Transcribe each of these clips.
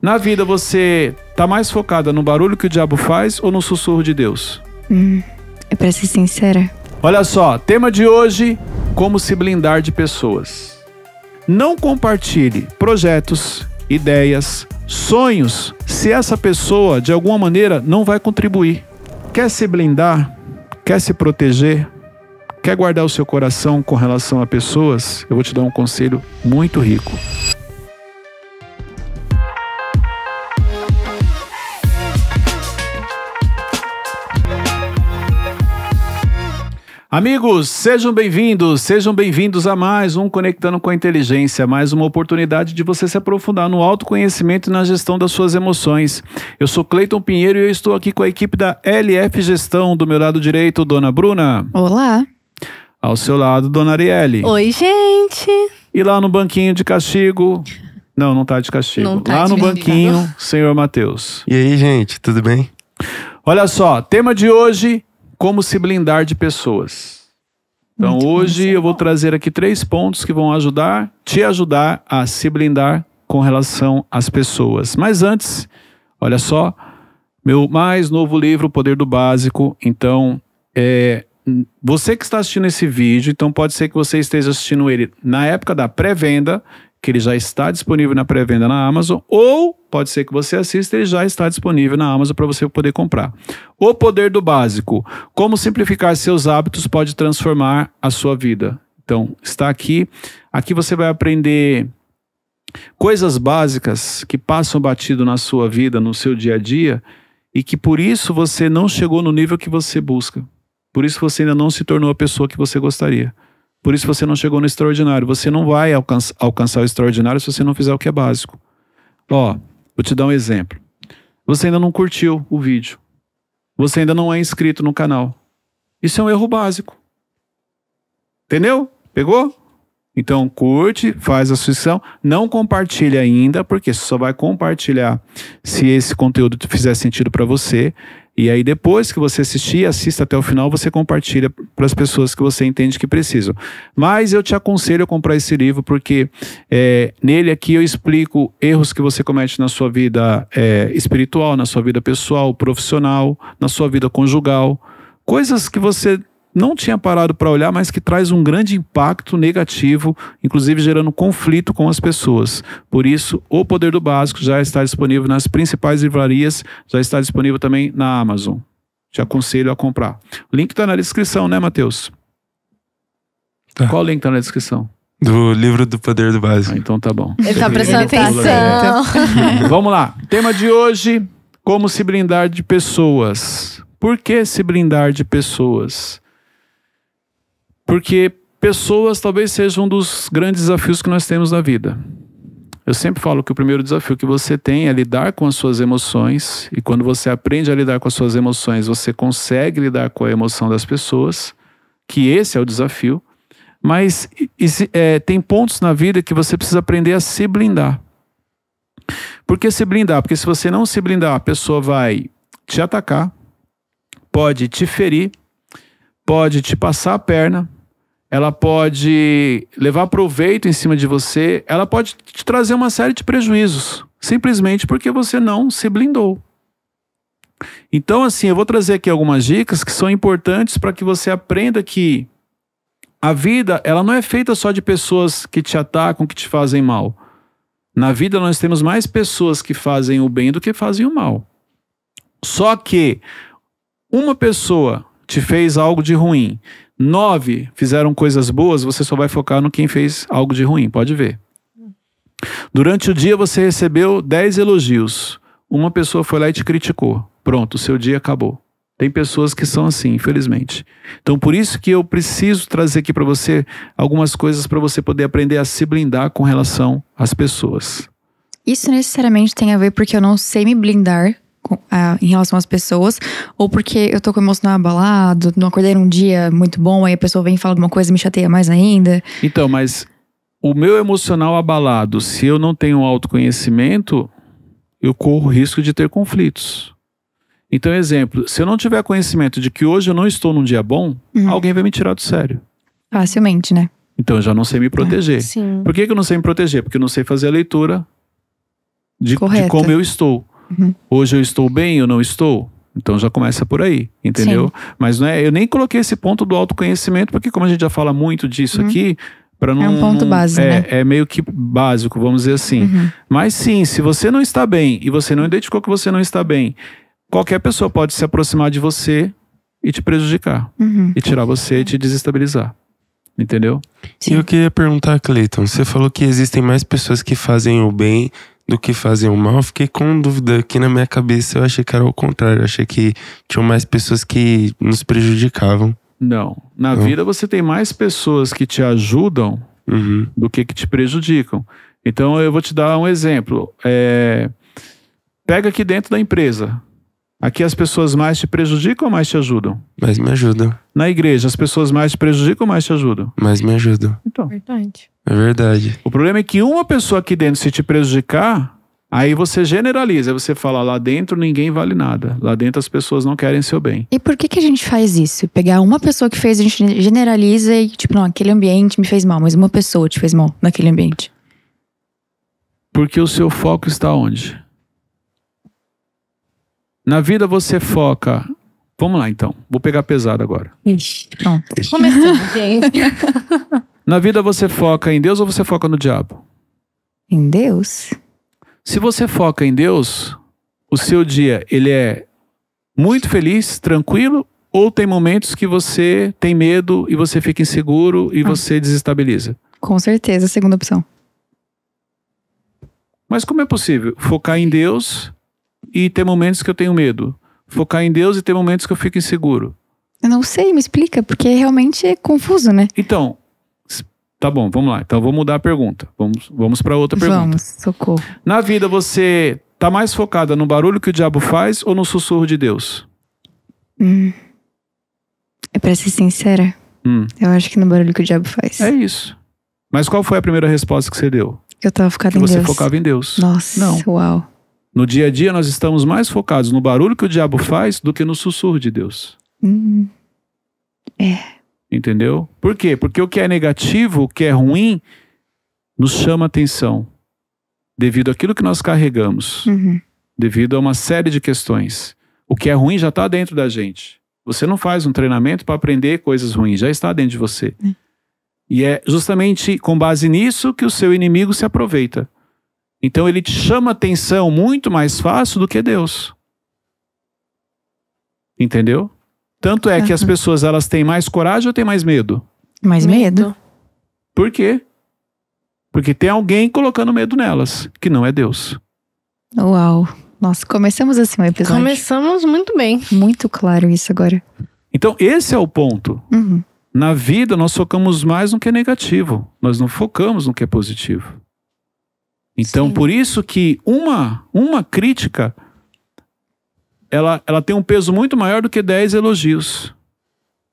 Na vida você tá mais focada no barulho que o diabo faz ou no sussurro de Deus? Pra ser sincera. Olha só, tema de hoje, como se blindar de pessoas. Não compartilhe projetos, ideias, sonhos, se essa pessoa de alguma maneira não vai contribuir. Quer se blindar? Quer se proteger? Quer guardar o seu coração com relação a pessoas? Eu vou te dar um conselho muito rico. Amigos, sejam bem-vindos a mais um Conectando com a Inteligência, mais uma oportunidade de você se aprofundar no autoconhecimento e na gestão das suas emoções. Eu sou Cleiton Pinheiro e eu estou aqui com a equipe da LF Gestão, do meu lado direito, Dona Bruna. Olá. Ao seu lado, Dona Arielle. Oi, gente. E lá no banquinho de castigo... Não tá de castigo. Não tá lá no de banquinho, senhor Matheus. E aí, gente, tudo bem? Olha só, tema de hoje... Como se blindar de pessoas. Então Muito hoje bom. eu vou trazer aqui 3 pontos que vão te ajudar a se blindar com relação às pessoas. Mas antes, olha só, meu mais novo livro, O Poder do Básico. Então, você que está assistindo esse vídeo, então pode ser que você esteja assistindo ele na época da pré-venda, que ele já está disponível na pré-venda na Amazon, ou pode ser que você assista e ele já está disponível na Amazon para você poder comprar. O Poder do Básico. Como simplificar seus hábitos pode transformar a sua vida. Então, está aqui. Aqui você vai aprender coisas básicas que passam batido na sua vida, no seu dia a dia, e que por isso você não chegou no nível que você busca. Por isso você ainda não se tornou a pessoa que você gostaria. Por isso você não chegou no extraordinário. Você não vai alcançar o extraordinário se você não fizer o que é básico. Ó, vou te dar um exemplo. Você ainda não curtiu o vídeo. Você ainda não é inscrito no canal. Isso é um erro básico. Entendeu? Pegou? Então curte, faz a inscrição. Não compartilha ainda, porque você só vai compartilhar se esse conteúdo fizer sentido para você. E aí depois que você assistir, assista até o final, você compartilha para as pessoas que você entende que precisam. Mas eu te aconselho a comprar esse livro porque nele aqui eu explico erros que você comete na sua vida espiritual, na sua vida pessoal, profissional, na sua vida conjugal. Coisas que você não tinha parado para olhar, mas que traz um grande impacto negativo, inclusive gerando conflito com as pessoas. Por isso, O Poder do Básico já está disponível nas principais livrarias, já está disponível também na Amazon. Te aconselho a comprar. O link está na descrição, né, Matheus? Tá. Qual o link está na descrição? Do livro do Poder do Básico. Então tá bom. Ele tá prestando tá atenção. Vamos lá. Tema de hoje, como se blindar de pessoas. Por que se blindar de pessoas? Porque pessoas talvez sejam um dos grandes desafios que nós temos na vida. Eu sempre falo que o primeiro desafio que você tem é lidar com as suas emoções. E quando você aprende a lidar com as suas emoções, você consegue lidar com a emoção das pessoas. Que esse é o desafio. Mas tem pontos na vida que você precisa aprender a se blindar. Por que se blindar? Porque se você não se blindar, a pessoa vai te atacar, pode te ferir, pode te passar a perna, ela pode levar proveito em cima de você, ela pode te trazer uma série de prejuízos, simplesmente porque você não se blindou. Então, assim, eu vou trazer aqui algumas dicas que são importantes para que você aprenda que a vida, ela não é feita só de pessoas que te atacam, que te fazem mal. Na vida nós temos mais pessoas que fazem o bem do que fazem o mal. Só que uma pessoa te fez algo de ruim, 9 fizeram coisas boas, você só vai focar no quem fez algo de ruim, pode ver. Durante o dia você recebeu 10 elogios, uma pessoa foi lá e te criticou. Pronto, o seu dia acabou. Tem pessoas que são assim, infelizmente. Então por isso que eu preciso trazer aqui para você algumas coisas para você poder aprender a se blindar com relação às pessoas. Isso necessariamente tem a ver porque eu não sei me blindar em relação às pessoas, ou porque eu tô com o emocional abalado, não acordei num dia muito bom, aí a pessoa vem e fala alguma coisa e me chateia mais ainda. Então, mas o meu emocional abalado, se eu não tenho autoconhecimento, eu corro risco de ter conflitos. Então, exemplo, se eu não tiver conhecimento de que hoje eu não estou num dia bom, alguém vai me tirar do sério. Facilmente, né? Então eu já não sei me proteger. Sim. Por que eu não sei me proteger? Porque eu não sei fazer a leitura de Correto. como eu estou. Hoje eu estou bem ou não estou? Então já começa por aí, entendeu? Mas não é, eu nem coloquei esse ponto do autoconhecimento, porque como a gente já fala muito disso aqui, para não... É um ponto base, né? É meio que básico, vamos dizer assim. Mas sim, se você não está bem e você não identificou que você não está bem, qualquer pessoa pode se aproximar de você e te prejudicar. E tirar você e te desestabilizar. Entendeu? E eu queria perguntar, Cleiton, você falou que existem mais pessoas que fazem o bem do que fazem o mal. Eu fiquei com dúvida aqui na minha cabeça, eu achei que era o contrário. Eu achei que tinham mais pessoas que nos prejudicavam. Não. Na vida você tem mais pessoas que te ajudam do que te prejudicam. Então eu vou te dar um exemplo. Pega aqui dentro da empresa. Aqui as pessoas mais te prejudicam ou mais te ajudam? Mas me ajudam. Na igreja, as pessoas mais te prejudicam ou mais te ajudam? Mas me ajudam. Então, Verdade. É verdade. o problema é que uma pessoa aqui dentro, se te prejudicar, aí você generaliza. Aí você fala, lá dentro ninguém vale nada. Lá dentro as pessoas não querem seu bem. E por que a gente faz isso? Pegar uma pessoa que fez, a gente generaliza e tipo, não, aquele ambiente me fez mal, mas uma pessoa te fez mal naquele ambiente. Porque o seu foco está onde? Na vida você foca... Vamos lá então, vou pegar pesado agora. Ixi. Pronto. Começando, gente. Na vida você foca em Deus ou você foca no diabo? Em Deus? Se você foca em Deus, o seu dia, ele é muito feliz, tranquilo, ou tem momentos que você tem medo e você fica inseguro e você desestabiliza? Com certeza, a segunda opção. Mas como é possível focar em Deus e ter momentos que eu tenho medo? Focar em Deus e ter momentos que eu fico inseguro? Eu não sei, me explica, porque realmente é confuso, né? Então, tá bom, vamos lá. Então vou mudar a pergunta. Vamos para outra pergunta. Vamos, socorro. Na vida você tá mais focada no barulho que o diabo faz ou no sussurro de Deus? Pra ser sincera, eu acho que no barulho que o diabo faz. É isso. Mas qual foi a primeira resposta que você deu? Eu tava focada Que em você Deus. focava em Deus. Nossa, Não. uau. No dia a dia nós estamos mais focados no barulho que o diabo faz do que no sussurro de Deus. Entendeu? Por quê? Porque o que é negativo, o que é ruim, nos chama atenção. Devido àquilo que nós carregamos. Devido a uma série de questões. O que é ruim já está dentro da gente. Você não faz um treinamento para aprender coisas ruins. Já está dentro de você. E é justamente com base nisso que o seu inimigo se aproveita. Então ele te chama atenção muito mais fácil do que Deus. Entendeu? Tanto é que as pessoas elas têm mais coragem ou têm mais medo? Mais medo? Por quê? Porque tem alguém colocando medo nelas, que não é Deus. Uau. Nossa, começamos assim o episódio. Começamos muito bem. Muito claro isso agora. Então esse é o ponto. Na vida nós focamos mais no que é negativo. Nós não focamos no que é positivo. Então por isso que uma crítica ela tem um peso muito maior do que 10 elogios.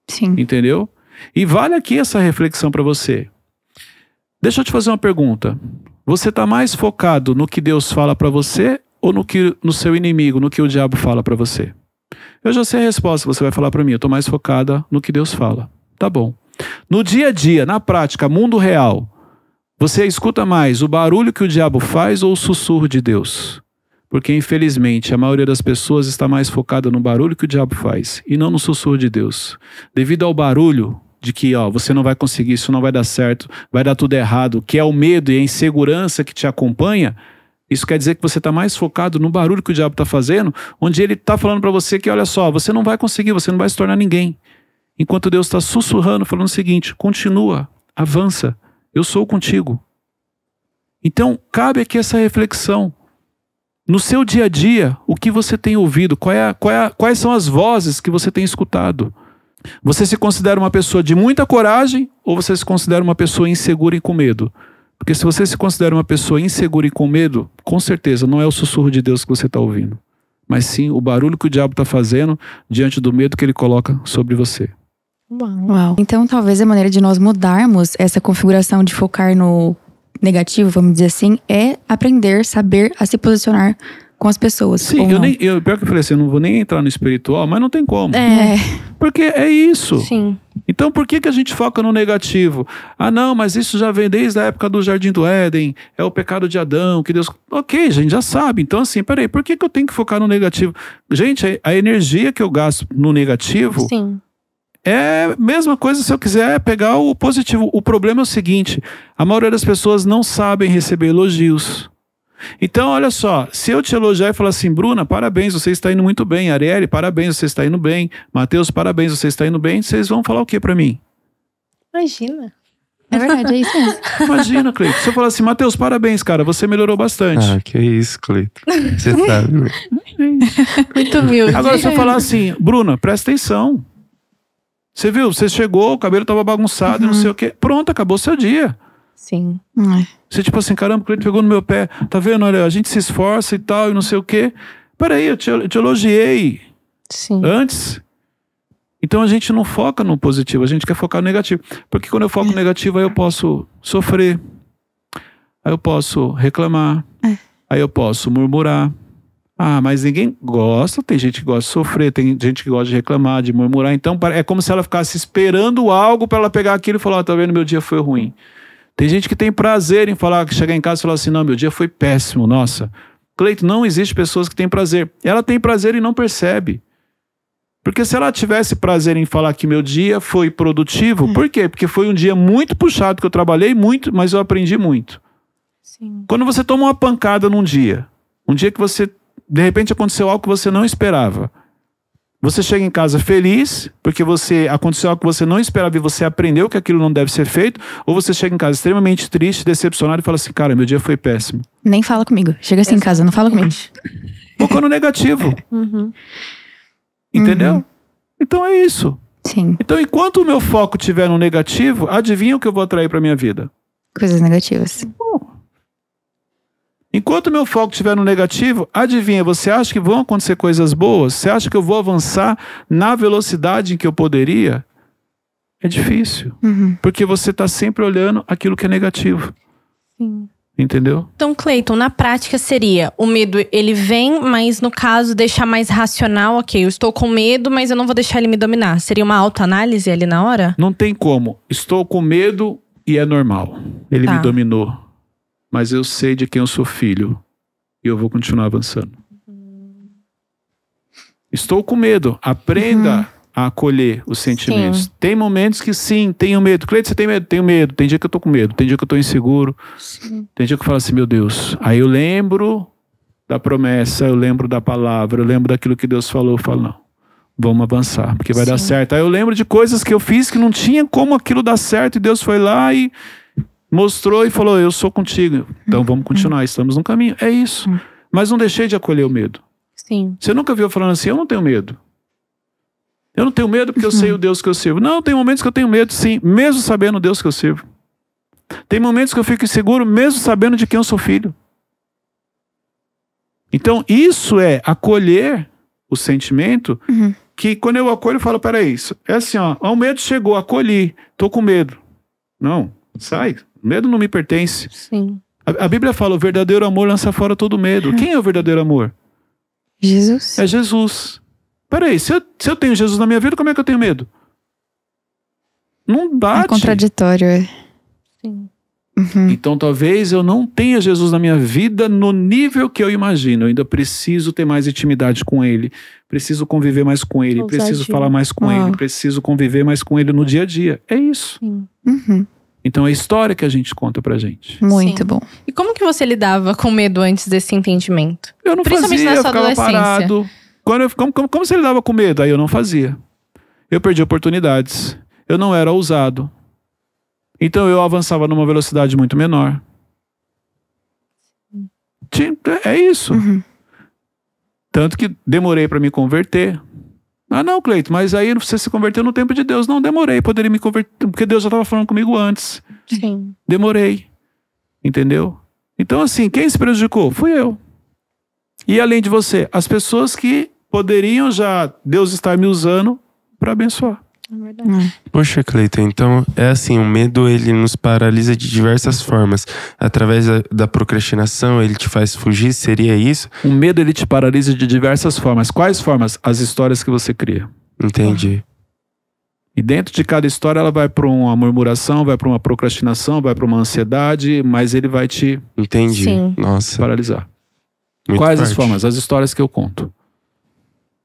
Sim. Entendeu? E vale aqui essa reflexão para você. Deixa eu te fazer uma pergunta. Você está mais focado no que Deus fala para você ou no seu inimigo, no que o diabo fala para você? Eu já sei a resposta que você vai falar para mim. Eu estou mais focada no que Deus fala. Tá bom. No dia a dia, na prática, mundo real, você escuta mais o barulho que o diabo faz ou o sussurro de Deus? Porque, infelizmente, a maioria das pessoas está mais focada no barulho que o diabo faz e não no sussurro de Deus. Devido ao barulho de que você não vai conseguir, isso não vai dar certo, vai dar tudo errado, que é o medo e a insegurança que te acompanha, isso quer dizer que você está mais focado no barulho que o diabo está fazendo, onde ele está falando para você que, olha só, você não vai conseguir, você não vai se tornar ninguém. Enquanto Deus está sussurrando, falando o seguinte, continua, avança, eu sou contigo. Então, cabe aqui essa reflexão. No seu dia a dia, o que você tem ouvido? Quais são as vozes que você tem escutado? Você se considera uma pessoa de muita coragem ou você se considera uma pessoa insegura e com medo? Porque se você se considera uma pessoa insegura e com medo, com certeza não é o sussurro de Deus que você está ouvindo, mas sim o barulho que o diabo está fazendo diante do medo que ele coloca sobre você. Uau. Então talvez a maneira de nós mudarmos essa configuração de focar no negativo, vamos dizer assim, é aprender, saber a se posicionar com as pessoas. Sim, pior que eu falei assim, eu não vou nem entrar no espiritual, mas não tem como. É. Porque é isso. Sim. Então por que a gente foca no negativo? Ah não, mas isso já vem desde a época do Jardim do Éden, é o pecado de Adão, que Deus... Ok, a gente já sabe. Então assim, peraí, por que eu tenho que focar no negativo? Gente, a energia que eu gasto no negativo... Sim. É a mesma coisa se eu quiser pegar o positivo. O problema é o seguinte, a maioria das pessoas não sabem receber elogios. Então, olha só, se eu te elogiar e falar assim, Bruna, parabéns, você está indo muito bem. Arielle, parabéns, você está indo bem. Mateus, parabéns, você está indo bem. Vocês vão falar o que pra mim? Imagina. É verdade, é isso mesmo. Imagina, Cleiton. Se eu falar assim, Mateus, parabéns, cara, você melhorou bastante. Ah, que isso, Cleiton. Você sabe, né? Muito humilde. Agora, se eu falar assim, Bruna, presta atenção. Você viu, você chegou, o cabelo tava bagunçado e não sei o quê. Pronto, acabou seu dia. Sim. Você tipo assim, caramba, o Cleiton pegou no meu pé. Tá vendo? Olha, a gente se esforça e tal e não sei o quê. Peraí, eu te elogiei Sim. antes. Então a gente não foca no positivo, a gente quer focar no negativo. Porque quando eu foco no negativo, aí eu posso sofrer. Aí eu posso reclamar. Aí eu posso murmurar. Ah, mas ninguém gosta, tem gente que gosta de sofrer, tem gente que gosta de reclamar, de murmurar. Então é como se ela ficasse esperando algo para ela pegar aquilo e falar, ó, tá vendo, meu dia foi ruim. Tem gente que tem prazer em falar, chegar em casa e falar assim, não, meu dia foi péssimo, nossa. Cleiton, não existe pessoas que têm prazer. Ela tem prazer e não percebe. Porque se ela tivesse prazer em falar que meu dia foi produtivo, por quê? Porque foi um dia muito puxado, que eu trabalhei muito, mas eu aprendi muito. Sim. Quando você toma uma pancada num dia, um dia que você, de repente aconteceu algo que você não esperava. Você chega em casa feliz, porque aconteceu algo que você não esperava e você aprendeu que aquilo não deve ser feito, ou você chega em casa extremamente triste, decepcionado e fala assim, cara, meu dia foi péssimo. Nem fala comigo. Chega assim em casa, não fala comigo. Focou no negativo. Entendeu? Então é isso. Sim, Então enquanto o meu foco estiver no negativo, adivinha o que eu vou atrair para minha vida? coisas negativas. Enquanto o meu foco estiver no negativo, adivinha, você acha que vão acontecer coisas boas? Você acha que eu vou avançar na velocidade em que eu poderia? É difícil. Porque você está sempre olhando aquilo que é negativo. Sim. Entendeu? Então, Cleiton, na prática seria, o medo, ele vem, mas no caso, deixar mais racional, ok, eu estou com medo, mas eu não vou deixar ele me dominar. Seria uma autoanálise ali na hora? Não tem como. Estou com medo e é normal. Ele Tá. me dominou. Mas eu sei de quem eu sou filho. E eu vou continuar avançando. Estou com medo. Aprenda a acolher os sentimentos. Sim. Tem momentos que sim, tenho medo. Cleiton, você tem medo? Tenho medo. Tem dia que eu tô com medo. Tem dia que eu tô inseguro. Tem dia que eu falo assim, meu Deus. Aí eu lembro da promessa, eu lembro da palavra, eu lembro daquilo que Deus falou. Eu falo, não, vamos avançar, porque vai dar certo. Aí eu lembro de coisas que eu fiz que não tinha como aquilo dar certo. E Deus foi lá e mostrou e falou, eu sou contigo. Então vamos continuar, estamos no caminho. É isso. Mas não deixei de acolher o medo. Sim. Você nunca viu eu falando assim, eu não tenho medo. Eu não tenho medo porque eu sei o Deus que eu sirvo. Não, tem momentos que eu tenho medo, sim, mesmo sabendo o Deus que eu sirvo. Tem momentos que eu fico inseguro, mesmo sabendo de quem eu sou filho. Então, isso é acolher o sentimento, que quando eu acolho, eu falo, peraí, é assim, ó, o medo chegou, acolhi, tô com medo. Não, sai, o medo não me pertence. Sim. A Bíblia fala, o verdadeiro amor lança fora todo medo. Quem é o verdadeiro amor? Jesus. É Jesus. Peraí, se eu tenho Jesus na minha vida, como é que eu tenho medo? Não bate. É contraditório, é. Sim. Então talvez eu não tenha Jesus na minha vida no nível que eu imagino. Eu ainda preciso ter mais intimidade com Ele. Preciso conviver mais com Ele. Preciso Ousadia. falar mais com Ele. Preciso conviver mais com Ele no dia a dia. É isso. Então é a história que a gente conta pra gente. Muito Sim. bom. E como que você lidava com medo antes desse entendimento? Eu não Principalmente fazia, na eu sua ficava adolescência. parado. Como você lidava com medo? Aí eu não fazia. Eu perdi oportunidades. Eu não era ousado. Então eu avançava numa velocidade muito menor. É isso. Tanto que demorei para me converter. Ah não, Cleiton, mas aí você se converteu no tempo de Deus. Não, demorei, poderia me converter, porque Deus já estava falando comigo antes. Sim. Demorei. Entendeu? Então assim, quem se prejudicou? Fui eu. E além de você, as pessoas que poderiam já Deus estar me usando para abençoar. É verdade. Poxa, Cleiton, então é assim, o medo ele nos paralisa de diversas formas. Através da procrastinação, ele te faz fugir, seria isso? O medo ele te paralisa de diversas formas. Quais formas? As histórias que você cria. Entendi. E dentro de cada história ela vai para uma murmuração, vai para uma procrastinação, vai para uma ansiedade, mas ele vai te Entendi. Sim. Nossa. paralisar. muito Quais as forte. formas? As histórias que eu conto.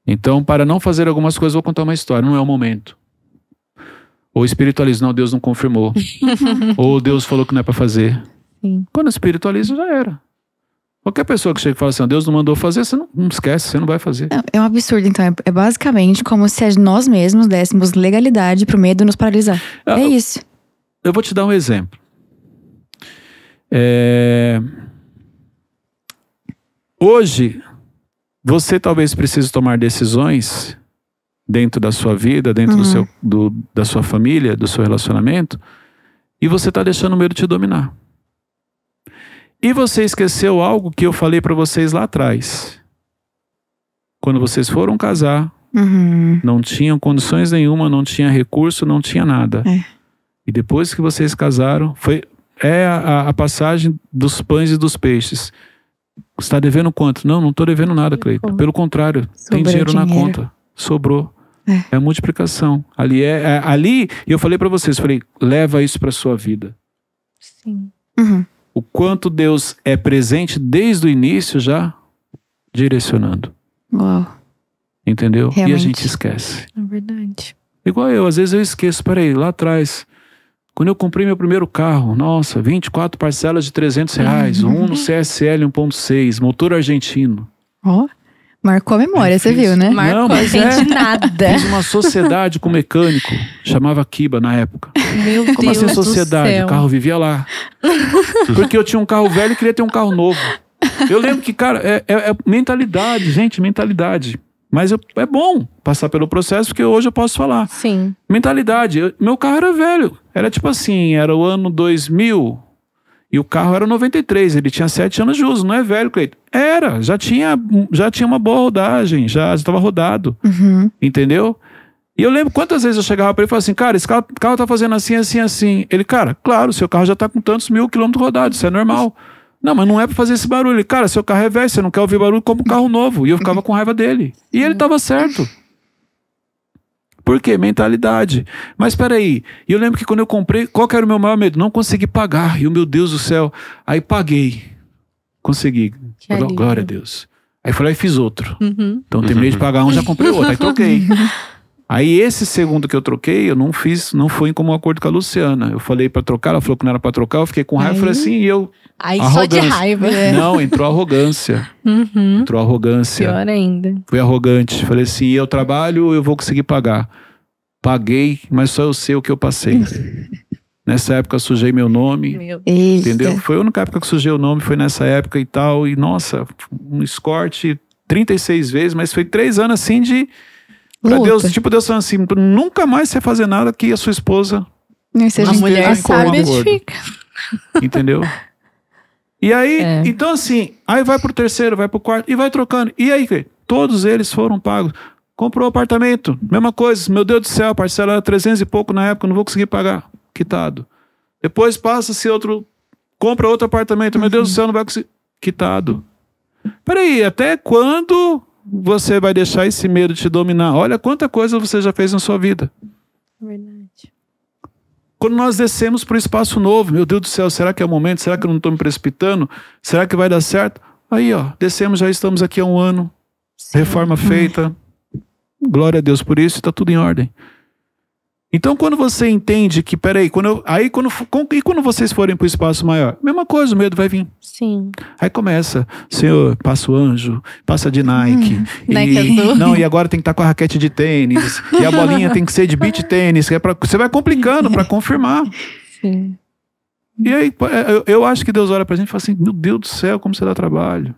Então, para não fazer algumas coisas, eu vou contar uma história, não é o momento. Ou espiritualizo, não, Deus não confirmou. Ou Deus falou que não é para fazer. Sim. Quando eu espiritualizo, já era. Qualquer pessoa que chega e fala assim, Deus não mandou fazer, você não esquece, você não vai fazer. É um absurdo, então. É basicamente como se nós mesmos dessemos legalidade pro medo nos paralisar. Ah, É isso. Eu vou te dar um exemplo. Hoje, você talvez precise tomar decisões dentro da sua vida, dentro da sua família, do seu relacionamento, e você está deixando o medo te dominar. E você esqueceu algo que eu falei para vocês lá atrás. Quando vocês foram casar, Uhum. não tinham condições nenhuma, não tinha recurso, não tinha nada. É. E depois que vocês casaram, é a passagem dos pães e dos peixes. Você está devendo quanto? Não estou devendo nada, Cleiton. Pelo contrário, tem Sobrou dinheiro na dinheiro. conta. Sobrou. É. É a multiplicação. Ali, eu falei para vocês, falei, leva isso para sua vida. Sim. Uhum. O quanto Deus é presente desde o início já direcionando. Uau. Entendeu? E a Realmente. gente esquece. É verdade. Igual eu, às vezes eu esqueço. Peraí, lá atrás, quando eu comprei meu primeiro carro, nossa, 24 parcelas de R$300, um no CSL 1.6, motor argentino. Ó. Marcou a memória, você Fiz- viu, né? Marcou a mas gente nada. Fiz uma sociedade com um mecânico, chamava Kiba na época. Meu Como Deus assim do sociedade? céu. O carro vivia lá. Porque eu tinha um carro velho e queria ter um carro novo. Eu lembro que, cara, é mentalidade, gente, mentalidade. Mas é bom passar pelo processo, porque hoje eu posso falar. Sim. Mentalidade. Meu carro era velho. Era tipo assim, era o ano 2000 e o carro era 93. Ele tinha 7 anos de uso. Não é velho, Cleiton? Era. Já tinha uma boa rodagem. Já estava rodado. Uhum. Entendeu? E eu lembro quantas vezes eu chegava para ele e falava assim, cara, esse carro tá fazendo assim, assim, assim. Ele, cara, claro, seu carro já tá com tantos 1000 quilômetros rodados. Isso é normal. Não, mas não é pra fazer esse barulho. Ele, cara, seu carro é velho, você não quer ouvir barulho, compra um carro novo. E eu ficava com raiva dele. E ele tava certo. Por quê? Mentalidade. Mas peraí, e eu lembro que quando eu comprei, qual que era o meu maior medo? Não consegui pagar. E o meu Deus do céu. Aí paguei. Consegui. Que alívio. Glória a Deus. Aí fui lá e fiz outro. Uhum. Então terminei de pagar um, já comprei outro. Aí troquei. Aí esse segundo que eu troquei, eu não foi em comum acordo com a Luciana. Eu falei pra trocar, ela falou que não era pra trocar, eu fiquei com raiva, Aí- falei assim, e eu... Aí só de Arrogância. raiva. Não, entrou arrogância. Uhum. Entrou arrogância. Pior ainda. Fui arrogante. Falei assim, eu trabalho, eu vou conseguir pagar. Paguei, mas só eu sei o que eu passei. Nessa época eu sujei meu nome. Meu Eita. Entendeu? Foi a única época que eu sujei o nome, foi nessa época e tal. E nossa, um escorte 36 vezes, mas foi 3 anos assim de... Pra Luta. Deus, tipo, Deus falando assim, nunca mais você fazer nada que a sua esposa, Nem seja A Não, mulher tem como sabe acordo. fica. entendeu? E aí, É. então assim, aí vai pro terceiro, vai pro quarto, e vai trocando. E aí, todos eles foram pagos. Comprou apartamento, mesma coisa. Meu Deus do céu, a parcela era 300 e pouco na época, não vou conseguir pagar. Quitado. Depois passa-se outro, compra outro apartamento. Meu Deus do céu, não vai conseguir. Quitado. Peraí, até quando você vai deixar esse medo te dominar? Olha quanta coisa você já fez na sua vida. Verdade. Quando nós descemos para o espaço novo, meu Deus do céu, será que é o momento? Será que eu não estou me precipitando? Será que vai dar certo? Aí, ó, descemos, já estamos aqui há um ano. Sim. Reforma feita. Glória a Deus por isso, está tudo em ordem. Então, quando você entende que, peraí, quando vocês forem para o espaço maior, mesma coisa, o medo vai vir. Sim. Aí começa, Senhor, passa o anjo, passa de Nike. Nike azul. Não, e agora tem que estar com a raquete de tênis. E a bolinha tem que ser de beach tênis. Você vai complicando para confirmar. Sim. E aí, eu acho que Deus olha pra gente e fala assim, meu Deus do céu, como você dá trabalho.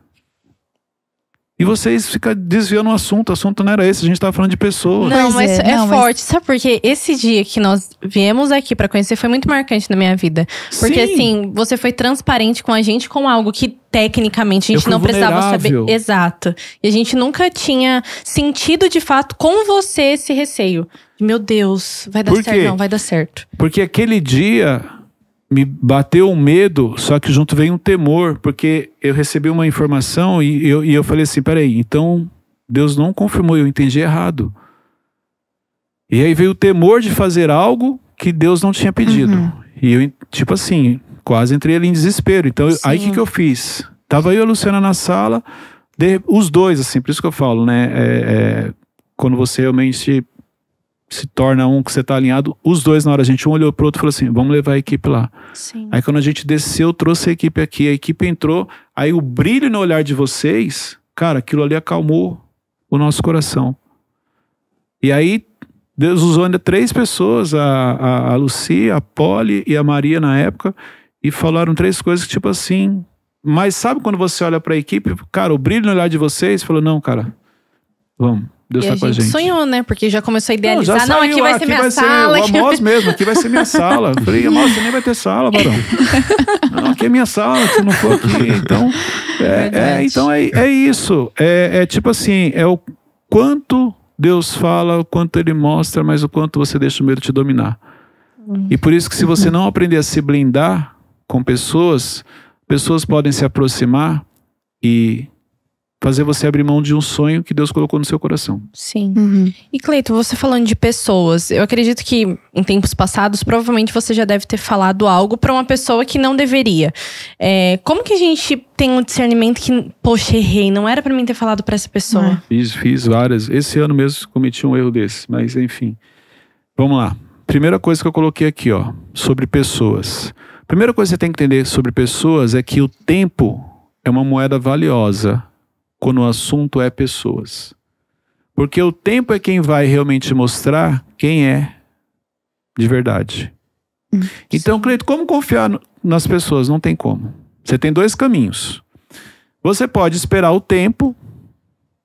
E vocês ficam desviando o assunto não era esse, a gente tava falando de pessoas. Não, Pois mas é, é não, mas- forte. Sabe por quê? Esse dia que nós viemos aqui pra conhecer foi muito marcante na minha vida. Porque Sim. assim, você foi transparente com a gente com algo que tecnicamente a Eu gente fui não precisava saber. vulnerável. Exato. E a gente nunca tinha sentido de fato com você esse receio. Meu Deus, vai dar Por certo. quê? Não, vai dar certo. Porque aquele dia me bateu um medo, só que junto veio um temor, porque eu recebi uma informação e eu falei assim, peraí, então Deus não confirmou, eu entendi errado. E aí veio o temor de fazer algo que Deus não tinha pedido. E eu, tipo assim, quase entrei ali em desespero. Então, aí o que eu fiz? Tava eu e a Luciana na sala, os dois, assim, por isso que eu falo, né? Quando você realmente se torna um que você tá alinhado, os dois na hora, a gente um olhou pro outro e falou assim, vamos levar a equipe lá. Sim. Aí quando a gente desceu, trouxe a equipe aqui, a equipe entrou, aí o brilho no olhar de vocês, cara, aquilo ali acalmou o nosso coração. E aí, Deus usou ainda 3 pessoas, a Lucia, a Polly e a Maria na época, e falaram 3 coisas que tipo assim, mas sabe quando você olha pra equipe, cara, o brilho no olhar de vocês, falou, não, cara, vamos. Deus e tá com a gente. sonhou, né? Porque já começou a idealizar. Não, aqui vai ser minha sala. O Amós mesmo, aqui vai ser minha sala. Eu falei, Amós, você nem vai ter sala, varão. Não, aqui é minha sala, se não for aqui. Então, então é isso. É tipo assim, é o quanto Deus fala, o quanto Ele mostra, mas o quanto você deixa o medo te dominar. E por isso que se você não aprender a se blindar com pessoas podem se aproximar e fazer você abrir mão de um sonho que Deus colocou no seu coração. Sim. E Cleiton, você falando de pessoas, eu acredito que em tempos passados, provavelmente você já deve ter falado algo pra uma pessoa que não deveria. Como que a gente tem um discernimento que, poxa, errei, não era pra mim ter falado pra essa pessoa? Fiz várias. Esse ano mesmo cometi um erro desse, mas enfim. Vamos lá. Primeira coisa que eu coloquei aqui, ó, sobre pessoas. Primeira coisa que você tem que entender sobre pessoas é que o tempo é uma moeda valiosa quando o assunto é pessoas. Porque o tempo é quem vai realmente mostrar quem é de verdade. Então, Cleiton, como confiar nas pessoas? Não tem como. Você tem 2 caminhos. Você pode esperar o tempo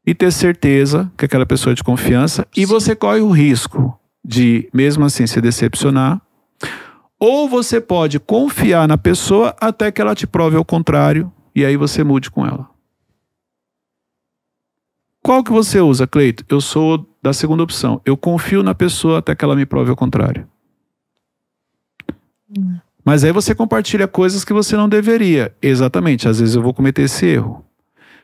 e ter certeza que aquela pessoa é de confiança, e você corre o risco de, mesmo assim, se decepcionar. Ou você pode confiar na pessoa até que ela te prove ao contrário, e aí você mude com ela. Qual que você usa, Cleiton? Eu sou da segunda opção. Eu confio na pessoa até que ela me prove ao contrário. Mas aí você compartilha coisas que você não deveria. Exatamente, às vezes eu vou cometer esse erro.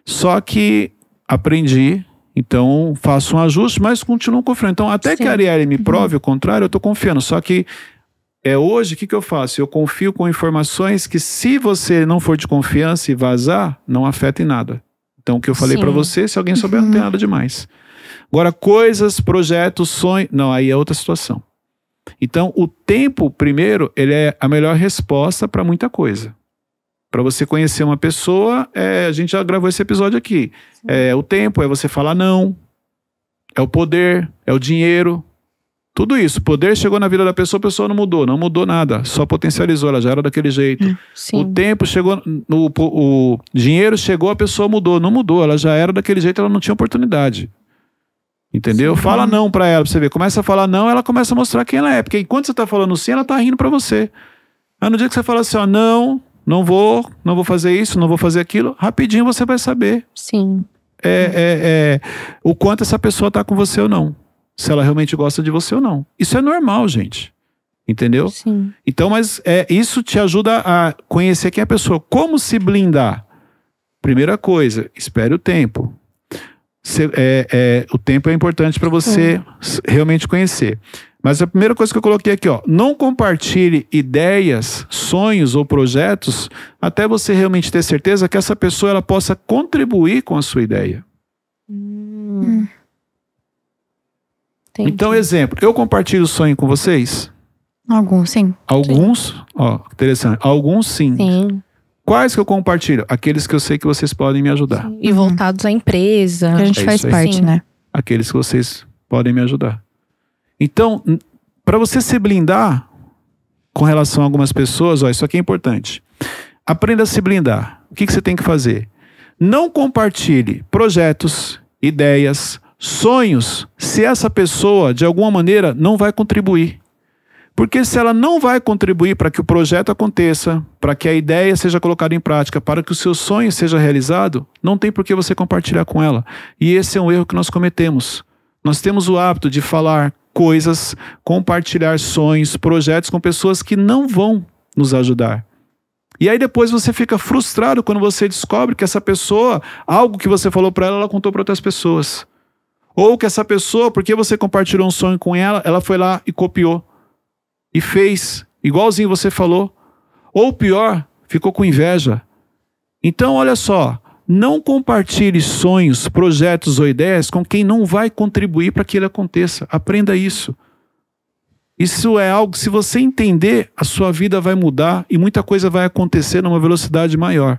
Só que aprendi, então faço um ajuste, mas continuo confiando. Então até que a Arielle me prove o contrário, eu estou confiando. Só que hoje, o que eu faço? Eu confio com informações que, se você não for de confiança e vazar, não afeta em nada. Então, o que eu falei pra você, se alguém souber, não tem nada demais. Agora, coisas, projetos, sonhos... Não, aí é outra situação. Então, o tempo, primeiro, ele é a melhor resposta para muita coisa. Para você conhecer uma pessoa, a gente já gravou esse episódio aqui. O tempo, é você falar não. É o poder, é o dinheiro. Tudo isso. O poder chegou na vida da pessoa, a pessoa não mudou nada. Só potencializou, ela já era daquele jeito. O tempo chegou, o dinheiro chegou, a pessoa não mudou, ela já era daquele jeito, ela não tinha oportunidade. Entendeu? Sim. Fala não pra ela, pra você ver. Começa a falar não, ela começa a mostrar quem ela é. Porque enquanto você tá falando sim, ela tá rindo pra você. Aí no dia que você fala assim, ó, não vou fazer isso, não vou fazer aquilo, rapidinho você vai saber. Sim. O quanto essa pessoa tá com você ou não. Se ela realmente gosta de você ou não. Isso é normal, gente. Entendeu? Sim. Então, mas isso te ajuda a conhecer quem é a pessoa. Como se blindar? Primeira coisa, espere o tempo. O tempo é importante para você realmente conhecer. Mas a primeira coisa que eu coloquei aqui, ó, não compartilhe ideias, sonhos ou projetos até você realmente ter certeza que essa pessoa ela possa contribuir com a sua ideia. Então, exemplo, eu compartilho o sonho com vocês? Alguns, sim. Alguns? Ó, interessante. Alguns, sim. Sim. Quais que eu compartilho? Aqueles que eu sei que vocês podem me ajudar. Sim. E voltados à empresa. Que a gente faz parte, sim, né? Aqueles que vocês podem me ajudar. Então, para você se blindar com relação a algumas pessoas, ó, isso aqui é importante. Aprenda a se blindar. O que você tem que fazer? Não compartilhe projetos, ideias, sonhos, se essa pessoa, de alguma maneira, não vai contribuir. Porque se ela não vai contribuir para que o projeto aconteça, para que a ideia seja colocada em prática, para que o seu sonho seja realizado, não tem por que você compartilhar com ela. E esse é um erro que nós cometemos. Nós temos o hábito de falar coisas, compartilhar sonhos, projetos com pessoas que não vão nos ajudar. E aí depois você fica frustrado quando você descobre que essa pessoa, algo que você falou para ela, ela contou para outras pessoas. Ou que essa pessoa, porque você compartilhou um sonho com ela, ela foi lá e copiou. E fez, igualzinho você falou. Ou pior, ficou com inveja. Então, olha só, não compartilhe sonhos, projetos ou ideias com quem não vai contribuir para que ele aconteça. Aprenda isso. Isso é algo, se você entender, a sua vida vai mudar e muita coisa vai acontecer numa velocidade maior.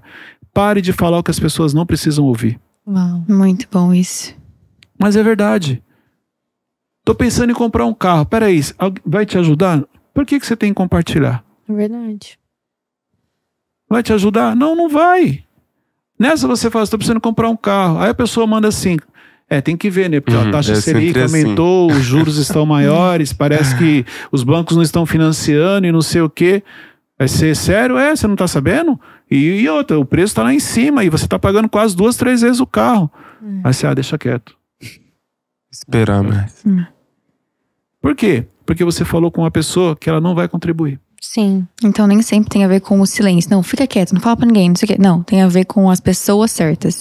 Pare de falar o que as pessoas não precisam ouvir. Uau. Muito bom isso. Mas é verdade. Tô pensando em comprar um carro. Peraí, vai te ajudar? Por que você tem que compartilhar? É verdade. Vai te ajudar? Não, não vai. Nessa você fala, estou precisando comprar um carro. Aí a pessoa manda assim, tem que ver, né? Porque a taxa Selic aumentou, os juros estão maiores, parece que os bancos não estão financiando e não sei o quê. Vai ser sério? Você não está sabendo? E outra, o preço está lá em cima e você está pagando quase 2, 3 vezes o carro. Aí você, deixa quieto. Esperar mais. Por quê? Porque você falou com uma pessoa que ela não vai contribuir. Sim. Então nem sempre tem a ver com o silêncio. Não, fica quieto, não fala pra ninguém, não sei o quê. Não, tem a ver com as pessoas certas.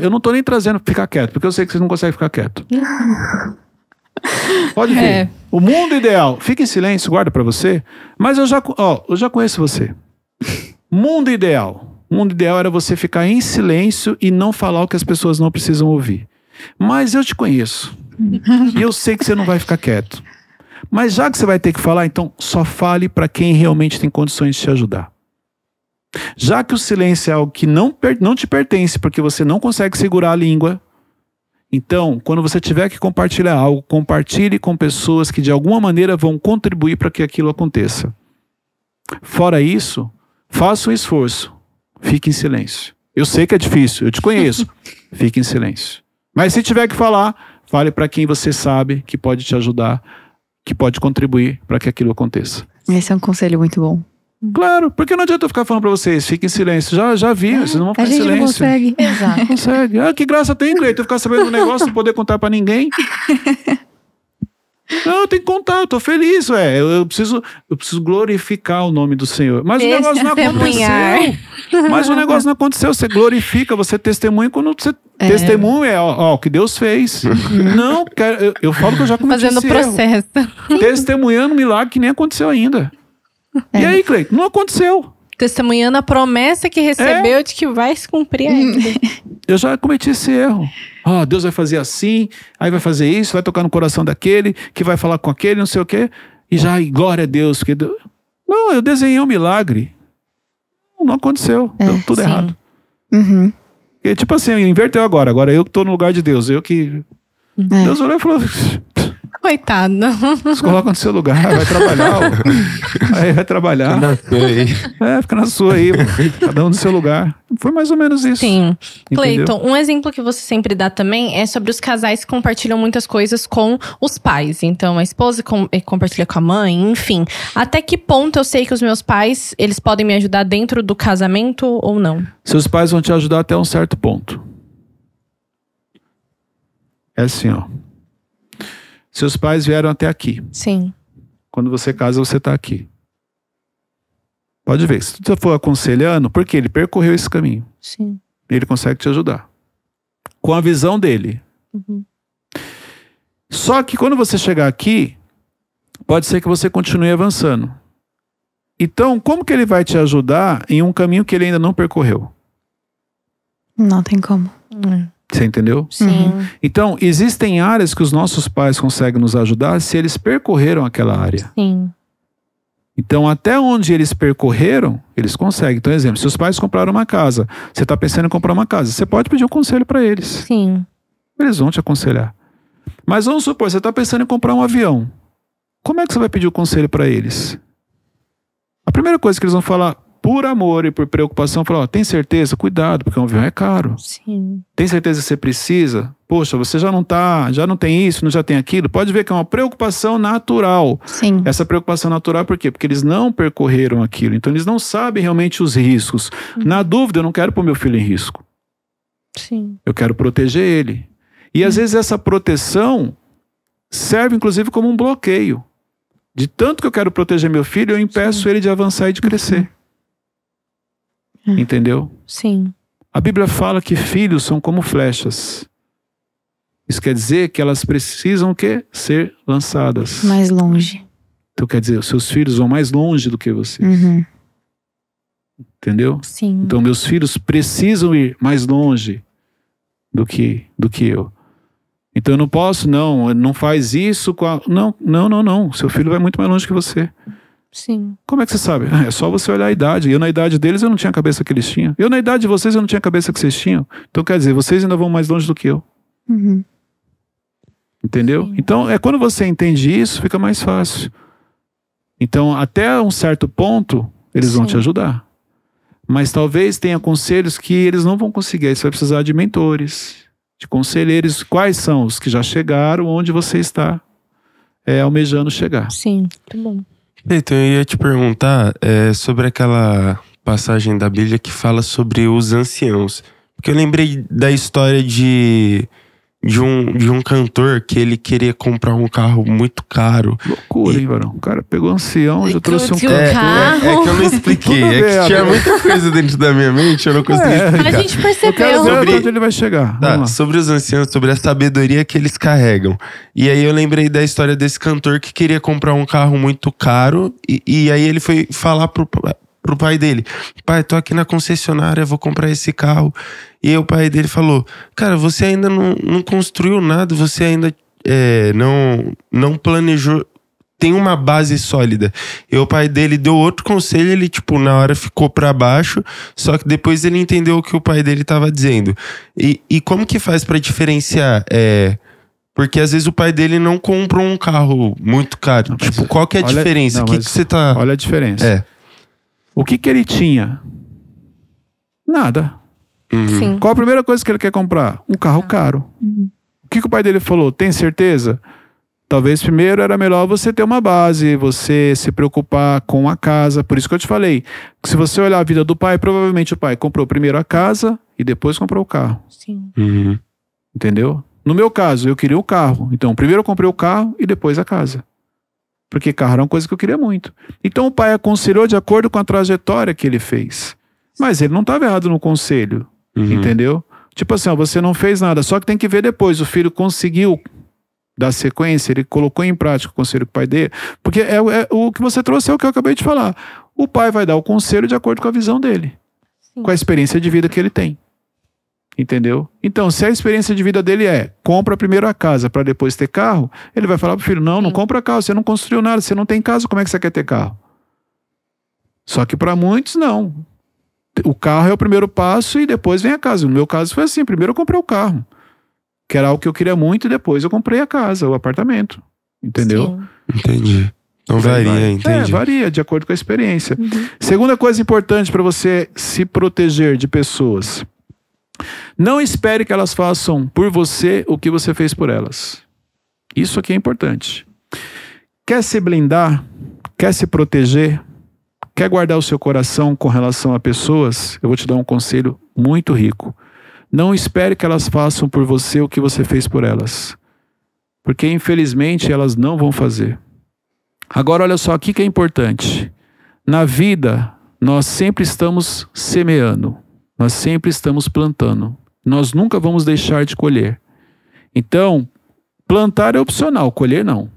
Eu não tô nem trazendo ficar quieto, porque eu sei que você não consegue ficar quieto. Pode ver. O mundo ideal, fica em silêncio, guarda pra você. Mas eu já conheço você. Mundo ideal. Mundo ideal era você ficar em silêncio e não falar o que as pessoas não precisam ouvir. Mas eu te conheço. E eu sei que você não vai ficar quieto. Mas já que você vai ter que falar, então só fale para quem realmente tem condições de te ajudar. Já que o silêncio é algo que não te pertence, porque você não consegue segurar a língua, então, quando você tiver que compartilhar algo, compartilhe com pessoas que de alguma maneira vão contribuir para que aquilo aconteça. Fora isso, faça um esforço. Fique em silêncio. Eu sei que é difícil, eu te conheço. Fique em silêncio. Mas se tiver que falar, fale para quem você sabe que pode te ajudar, que pode contribuir para que aquilo aconteça. Esse é um conselho muito bom. Claro, porque não adianta eu ficar falando para vocês, fiquem em silêncio. Já vi, vocês não vão ficar em silêncio. A gente não consegue. Exato. Não consegue. Que graça tem, Cleiton, eu ficar sabendo do negócio, não poder contar para ninguém. Não, eu tenho que contar, eu tô feliz, eu preciso glorificar o nome do Senhor. Mas o negócio não aconteceu. Mas o negócio não aconteceu. Você glorifica, você testemunha quando você testemunha o que Deus fez. Não, eu falo que eu já cometi fazendo esse processo. erro. Testemunhando um milagre que nem aconteceu ainda. E aí, Cleiton, não aconteceu. Testemunhando a promessa que recebeu de que vai se cumprir ainda. Eu já cometi esse erro. Deus vai fazer assim, aí vai fazer isso, vai tocar no coração daquele, que vai falar com aquele, não sei o quê. E glória a Deus. Não, eu desenhei um milagre. Não aconteceu. Deu tudo errado. Uhum. E, tipo assim, inverteu agora. Agora eu que tô no lugar de Deus. Deus olhou e falou... Coitado. Se coloca no seu lugar, vai trabalhar. Aí vai trabalhar. Fica na sua aí. Cada um no seu lugar. Foi mais ou menos isso. Sim. Entendeu? Cleiton, um exemplo que você sempre dá também é sobre os casais que compartilham muitas coisas com os pais. Então, a esposa compartilha com a mãe, enfim. Até que ponto eu sei que os meus pais, eles podem me ajudar dentro do casamento ou não? Seus pais vão te ajudar até um certo ponto. É assim, Seus pais vieram até aqui. Sim. Quando você casa, você está aqui. Pode ver. Se você for aconselhando, porque ele percorreu esse caminho. Sim. Ele consegue te ajudar. Com a visão dele. Uhum. Só que quando você chegar aqui, pode ser que você continue avançando. Então, como que ele vai te ajudar em um caminho que ele ainda não percorreu? Não tem como. Você entendeu? Sim. Então, existem áreas que os nossos pais conseguem nos ajudar se eles percorreram aquela área. Sim. Então, até onde eles percorreram, eles conseguem. Então, exemplo, se os pais compraram uma casa, você está pensando em comprar uma casa, você pode pedir um conselho para eles. Sim. Eles vão te aconselhar. Mas vamos supor, você está pensando em comprar um avião. Como é que você vai pedir o conselho para eles? A primeira coisa que eles vão falar, por amor e por preocupação, falar, tem certeza? Cuidado, porque um avião é caro. Sim. Tem certeza que você precisa? Poxa, você já não tem isso, não já tem aquilo. Pode ver que é uma preocupação natural. Sim. Essa preocupação natural por quê? Porque eles não percorreram aquilo. Então eles não sabem realmente os riscos. Na dúvida, eu não quero pôr meu filho em risco. Sim. Eu quero proteger ele. E às vezes essa proteção serve inclusive como um bloqueio. De tanto que eu quero proteger meu filho, eu impeço ele de avançar e de crescer. Entendeu? Sim. A Bíblia fala que filhos são como flechas. Isso quer dizer que elas precisam o quê? Ser lançadas. Mais longe. Então quer dizer, os seus filhos vão mais longe do que você. Entendeu? Sim. Então meus filhos precisam ir mais longe do que eu. Então eu não posso, não faz isso com a... Não. Seu filho vai muito mais longe que você. Sim. Como é que você sabe? É só você olhar a idade. Eu na idade deles eu não tinha a cabeça que eles tinham. Eu na idade de vocês eu não tinha a cabeça que vocês tinham. Então quer dizer, vocês ainda vão mais longe do que eu. Entendeu? Sim. Então quando você entende isso, fica mais fácil. Então até um certo ponto eles vão te ajudar. Mas talvez tenha conselhos que eles não vão conseguir. Aí você vai precisar de mentores, de conselheiros. Quais são os que já chegaram onde você está almejando chegar? Sim, muito bom. Então, eu ia te perguntar sobre aquela passagem da Bíblia que fala sobre os anciãos. Porque eu lembrei da história de um cantor que ele queria comprar um carro muito caro. Loucura, hein, varão? O cara pegou ancião, já trouxe um carro. É que eu não expliquei. Tudo É bem, que tinha amigo. muita coisa dentro da minha mente, eu não consegui explicar. A gente Eu quero percebeu. ver até onde ele vai chegar. Tá, Vamos lá. sobre os anciãos, sobre a sabedoria que eles carregam. E aí eu lembrei da história desse cantor que queria comprar um carro muito caro. E aí ele foi falar pro pai dele: pai, tô aqui na concessionária, vou comprar esse carro. E aí o pai dele falou: cara, você ainda não construiu nada, você ainda não planejou, tem uma base sólida. E o pai dele deu outro conselho, ele tipo, na hora ficou pra baixo, só que depois ele entendeu o que o pai dele tava dizendo. E como que faz pra diferenciar? Porque às vezes o pai dele não comprou um carro muito caro. Não, mas tipo, qual que é a olha- diferença? não, O que mas você tá... Olha a diferença. O que ele tinha? Nada. Sim. Qual a primeira coisa que ele quer comprar? Um carro caro. O que o pai dele falou? Tem certeza? Talvez primeiro era melhor você ter uma base, você se preocupar com a casa. Por isso que eu te falei, que se você olhar a vida do pai, provavelmente o pai comprou primeiro a casa e depois comprou o carro. Sim. Uhum. Entendeu? No meu caso, eu queria o carro. Então, primeiro eu comprei o carro e depois a casa. Porque carro era uma coisa que eu queria muito. Então o pai aconselhou de acordo com a trajetória que ele fez. Mas ele não estava errado no conselho. Uhum. Entendeu? Tipo assim, ó, você não fez nada. Só que tem que ver depois. O filho conseguiu dar sequência, ele colocou em prática o conselho que o pai deu. Porque o que você trouxe é o que eu acabei de falar. O pai vai dar o conselho de acordo com a visão dele. Sim. Com a experiência de vida que ele tem. Entendeu? Então, se a experiência de vida dele compra primeiro a casa para depois ter carro, ele vai falar pro filho: não compra carro, você não construiu nada, você não tem casa, como é que você quer ter carro? Só que para muitos, não. O carro é o primeiro passo e depois vem a casa. No meu caso foi assim: primeiro eu comprei o carro, que era algo que eu queria muito, e depois eu comprei a casa, o apartamento. Entendeu? Sim. Entendi. Então varia, entendi. Varia de acordo com a experiência. Segunda coisa importante para você se proteger de pessoas: não espere que elas façam por você o que você fez por elas. Isso aqui é importante. Quer se blindar? Quer se proteger? Quer guardar o seu coração com relação a pessoas? Eu vou te dar um conselho muito rico. Não espere que elas façam por você o que você fez por elas. Porque infelizmente elas não vão fazer. Agora olha só, o que é importante. Na vida, nós sempre estamos semeando. Nós sempre estamos plantando. Nós nunca vamos deixar de colher. Então, plantar é opcional, colher não.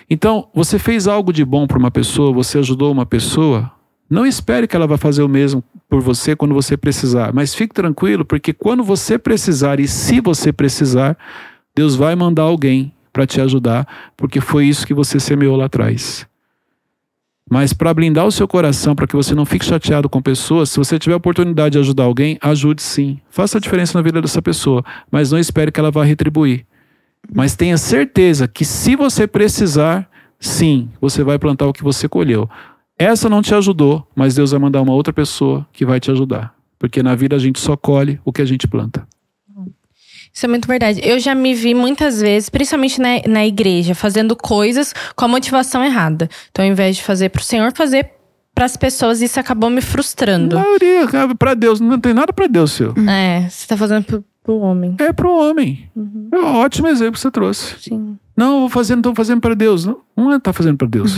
Então, você fez algo de bom para uma pessoa, você ajudou uma pessoa, não espere que ela vá fazer o mesmo por você quando você precisar. Mas fique tranquilo, porque quando você precisar e se você precisar, Deus vai mandar alguém para te ajudar, porque foi isso que você semeou lá atrás. Mas para blindar o seu coração, para que você não fique chateado com pessoas, se você tiver a oportunidade de ajudar alguém, ajude sim. Faça a diferença na vida dessa pessoa, mas não espere que ela vá retribuir. Mas tenha certeza que se você precisar, sim, você vai plantar o que você colheu. Essa não te ajudou, mas Deus vai mandar uma outra pessoa que vai te ajudar. Porque na vida a gente só colhe o que a gente planta. Isso é muito verdade. Eu já me vi muitas vezes, principalmente na igreja, fazendo coisas com a motivação errada. Então, ao invés de fazer pro Senhor, fazer pras pessoas, isso acabou me frustrando. A maioria, pra Deus, não tem nada pra Deus, seu. Você tá fazendo pro homem. É pro homem. É um ótimo exemplo que você trouxe. Sim. Não, não tô fazendo pra Deus. Não é tá fazendo pra Deus.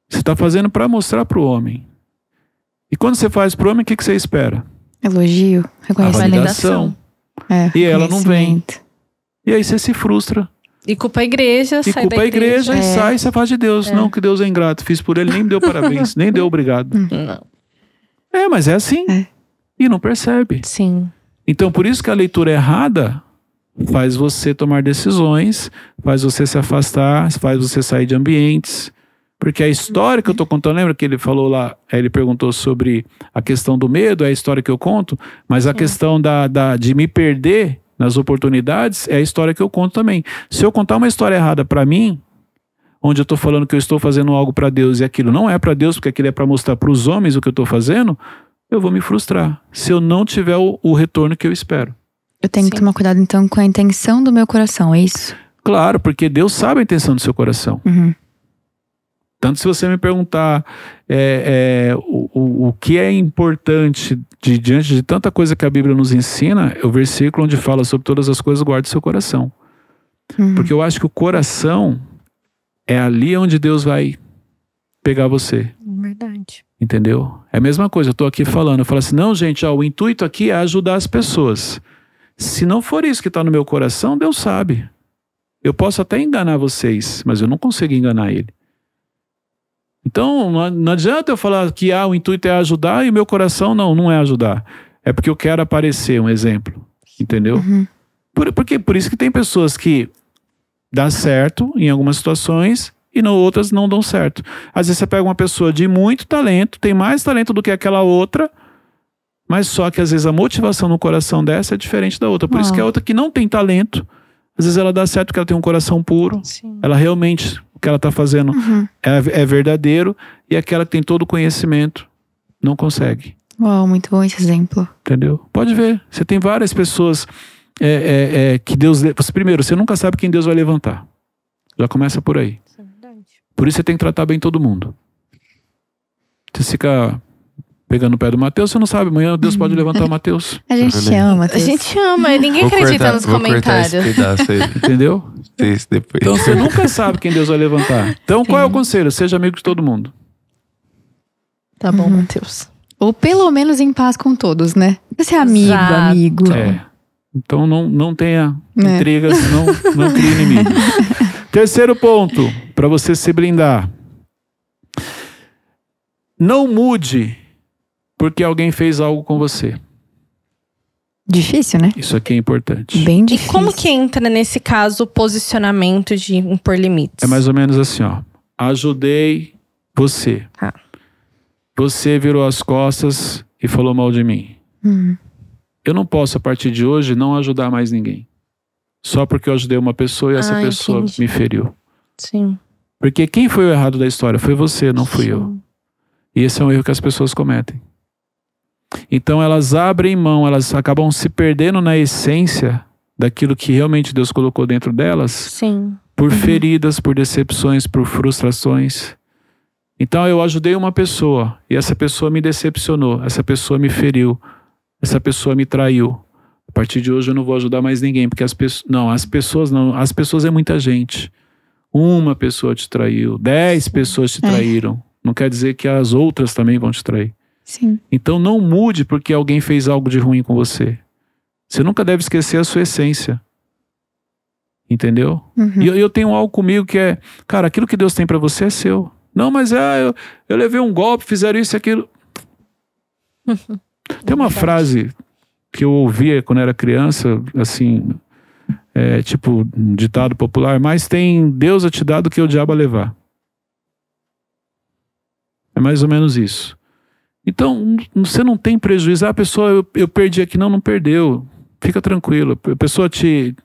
Você tá fazendo pra mostrar pro homem. E quando você faz pro homem, o que você espera? Elogio, A reconhecimento. validação. É, E ela não vem. reconhecimento. E aí você se frustra. E culpa a igreja, E sai culpa da a igreja e sai e você fala de Deus. Não, que Deus é ingrato. Fiz por ele, nem me deu parabéns, nem deu obrigado. Não. Mas é assim. E não percebe. Sim. Então, por isso que a leitura errada faz você tomar decisões, faz você se afastar, faz você sair de ambientes. Porque a história que eu tô contando, lembra que ele falou lá, ele perguntou sobre a questão do medo, é a história que eu conto, mas a questão de me perder nas oportunidades é a história que eu conto também. Se eu contar uma história errada para mim, onde eu tô falando que eu estou fazendo algo para Deus e aquilo não é para Deus, porque aquilo é para mostrar para os homens o que eu tô fazendo, eu vou me frustrar, se eu não tiver o retorno que eu espero. Eu tenho que tomar cuidado, então, com a intenção do meu coração, é isso? Claro, porque Deus sabe a intenção do seu coração. Tanto se você me perguntar o que é importante diante de tanta coisa que a Bíblia nos ensina, é o versículo onde fala sobre todas as coisas, guarde seu coração. Porque eu acho que o coração é ali onde Deus vai pegar você. Verdade. Entendeu? É a mesma coisa, eu tô aqui falando, eu falo assim, não gente, o intuito aqui é ajudar as pessoas. Se não for isso que está no meu coração, Deus sabe. Eu posso até enganar vocês, mas eu não consigo enganar ele. Então, não adianta eu falar que o intuito é ajudar e o meu coração não é ajudar. É porque eu quero aparecer, um exemplo. Entendeu? Por isso que tem pessoas que dá certo em algumas situações e outras não dão certo. Às vezes você pega uma pessoa de muito talento, tem mais talento do que aquela outra, mas só que às vezes a motivação no coração dessa é diferente da outra. Por isso que a outra que não tem talento, às vezes ela dá certo porque ela tem um coração puro. Sim. Ela realmente, o que ela está fazendo é verdadeiro. E aquela que tem todo o conhecimento não consegue. Uau, muito bom esse exemplo. Entendeu? Pode ver. Você tem várias pessoas que Deus... Primeiro, você nunca sabe quem Deus vai levantar. Já começa por aí. Isso é verdade. Por isso você tem que tratar bem todo mundo. Você fica pegando o pé do Mateus, você não sabe. Amanhã Deus pode levantar o Mateus. A gente ama, A gente ama, ninguém acredita nos comentários. Vou cortar esse pedaço aí. Entendeu? Isso depois. Então você nunca sabe quem Deus vai levantar. Então qual é o conselho? Seja amigo de todo mundo. Tá bom, Mateus. Ou pelo menos em paz com todos, né? Esse é amigo, Exato. amigo. Então não tenha intrigas, não crie inimigo. Terceiro ponto, para você se blindar. Não mude porque alguém fez algo com você. Difícil, né? Isso aqui é importante. Bem E difícil. como que entra nesse caso o posicionamento de impor limites? É mais ou menos assim, ó. Ajudei você. Tá. Você virou as costas e falou mal de mim. Eu não posso, a partir de hoje, não ajudar mais ninguém. Só porque eu ajudei uma pessoa e essa pessoa entendi. me feriu. Sim. Porque quem foi o errado da história? Foi você, não fui eu. E esse é um erro que as pessoas cometem. Então elas abrem mão, elas acabam se perdendo na essência daquilo que realmente Deus colocou dentro delas. Sim. Por feridas, por decepções, por frustrações. Então eu ajudei uma pessoa e essa pessoa me decepcionou, essa pessoa me feriu, essa pessoa me traiu. A partir de hoje eu não vou ajudar mais ninguém, porque as pessoas é muita gente. Uma pessoa te traiu, 10 pessoas te traíram. Não quer dizer que as outras também vão te trair. Sim. Então não mude porque alguém fez algo de ruim com você. Você nunca deve esquecer a sua essência. Entendeu? E eu tenho algo comigo que é, cara, aquilo que Deus tem pra você é seu. Não, mas eu levei um golpe, fizeram isso e aquilo. Tem uma frase que eu ouvia quando era criança, assim, tipo um ditado popular, mas tem Deus a te dar do que o diabo a levar. É mais ou menos isso. Então, você não tem prejuízo. A pessoa, eu perdi aqui. Não perdeu. Fica tranquilo. A pessoa te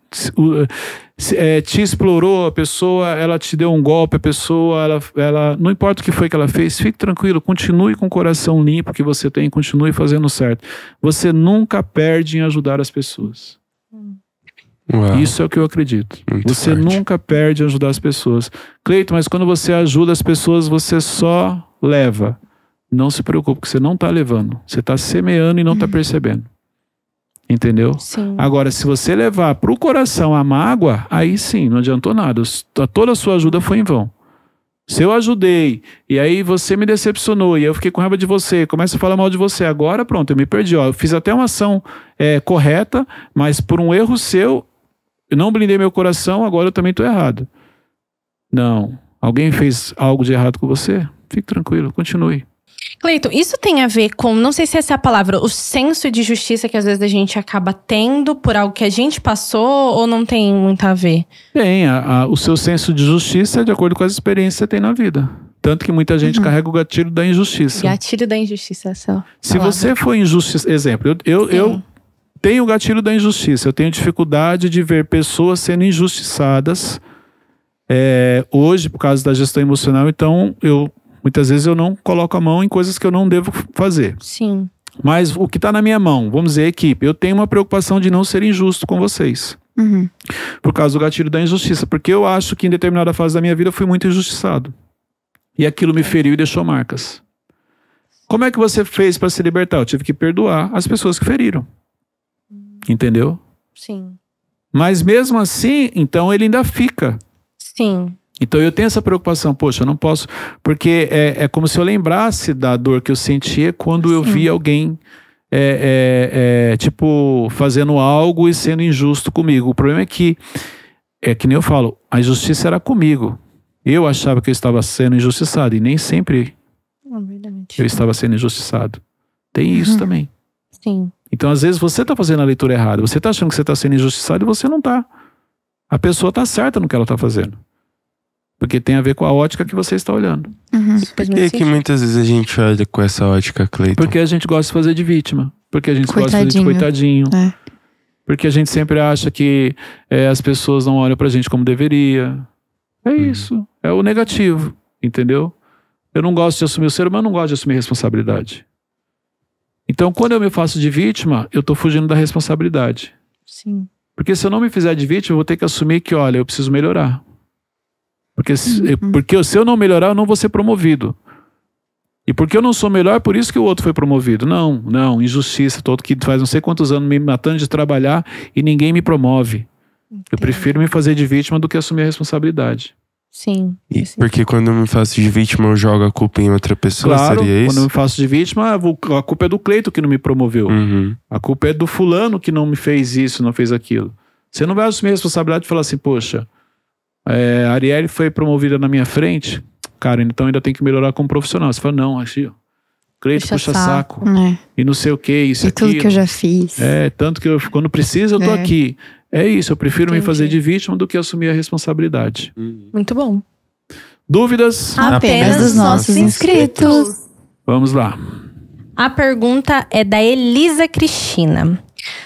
explorou, a pessoa, ela te deu um golpe, a pessoa, ela não importa o que foi que ela fez, fique tranquilo, continue com o coração limpo que você tem, continue fazendo certo. Você nunca perde em ajudar as pessoas. Uau. Isso é o que eu acredito. Muito Você forte. nunca perde em ajudar as pessoas. Cleiton, mas quando você ajuda as pessoas, você só leva. Não se preocupe, porque você não está levando. Você está semeando e não está percebendo. Entendeu? Sim. Agora, se você levar para o coração a mágoa, aí sim, não adiantou nada. Toda a sua ajuda foi em vão. Se eu ajudei, e aí você me decepcionou, e eu fiquei com raiva de você, começa a falar mal de você, agora pronto, eu me perdi. Ó, eu fiz até uma ação correta, mas por um erro seu, eu não blindei meu coração, agora eu também tô errado. Não. Alguém fez algo de errado com você? Fique tranquilo, continue. Cleiton, isso tem a ver com, não sei se essa é a palavra, o senso de justiça que às vezes a gente acaba tendo por algo que a gente passou, ou não tem muito a ver? Tem, o seu senso de justiça é de acordo com as experiências que você tem na vida. Tanto que muita gente carrega o gatilho da injustiça. Gatilho da injustiça, essa Se você for injustiça... Exemplo, eu tenho o gatilho da injustiça. Eu tenho dificuldade de ver pessoas sendo injustiçadas hoje, por causa da gestão emocional. Então, muitas vezes eu não coloco a mão em coisas que eu não devo fazer. Sim. Mas o que está na minha mão, vamos dizer, equipe, eu tenho uma preocupação de não ser injusto com vocês. Por causa do gatilho da injustiça. Porque eu acho que em determinada fase da minha vida eu fui muito injustiçado. E aquilo me feriu e deixou marcas. Como é que você fez para se libertar? Eu tive que perdoar as pessoas que feriram. Entendeu? Sim. Mas mesmo assim, então ele ainda fica. Sim. Então eu tenho essa preocupação, poxa, eu não posso... Porque é como se eu lembrasse da dor que eu sentia quando eu via alguém, tipo, fazendo algo e sendo injusto comigo. O problema é que nem eu falo, a injustiça era comigo. Eu achava que eu estava sendo injustiçado e nem sempre eu estava sendo injustiçado. Tem isso também. Sim. Então, às vezes, você está fazendo a leitura errada. Você está achando que você está sendo injustiçado e você não está. A pessoa está certa no que ela está fazendo. Porque tem a ver com a ótica que você está olhando. Por que muitas vezes a gente olha com essa ótica, Cleiton? Porque a gente gosta de fazer de vítima. Porque a gente gosta de fazer de coitadinho. Porque a gente sempre acha que as pessoas não olham pra gente como deveria. É isso. É o negativo. Entendeu? Eu não gosto de assumir, o ser humano não gosta de assumir responsabilidade. Então, quando eu me faço de vítima, eu tô fugindo da responsabilidade. Sim. Porque se eu não me fizer de vítima, eu vou ter que assumir que, olha, eu preciso melhorar. Porque se eu não melhorar, eu não vou ser promovido. E porque eu não sou melhor, por isso que o outro foi promovido. Não, injustiça. Todo que faz não sei quantos anos me matando de trabalhar e ninguém me promove. Eu prefiro me fazer de vítima do que assumir a responsabilidade. Sim. Porque quando eu me faço de vítima, eu jogo a culpa em outra pessoa, claro, seria isso? Quando eu me faço de vítima, a culpa é do Cleiton que não me promoveu. A culpa é do fulano que não me fez isso, não fez aquilo. Você não vai assumir a responsabilidade e falar assim, poxa, a Arielle foi promovida na minha frente, cara, então ainda tem que melhorar como profissional. Você fala, não, achei, Cleiton puxa saco. E não sei o que, isso aqui. E tudo que eu já fiz. Tanto que quando precisa eu tô aqui. É isso, eu prefiro me fazer de vítima do que assumir a responsabilidade. Muito bom. Dúvidas? Apenas dos nossos inscritos. Vamos lá. A pergunta é da Elisa Cristina.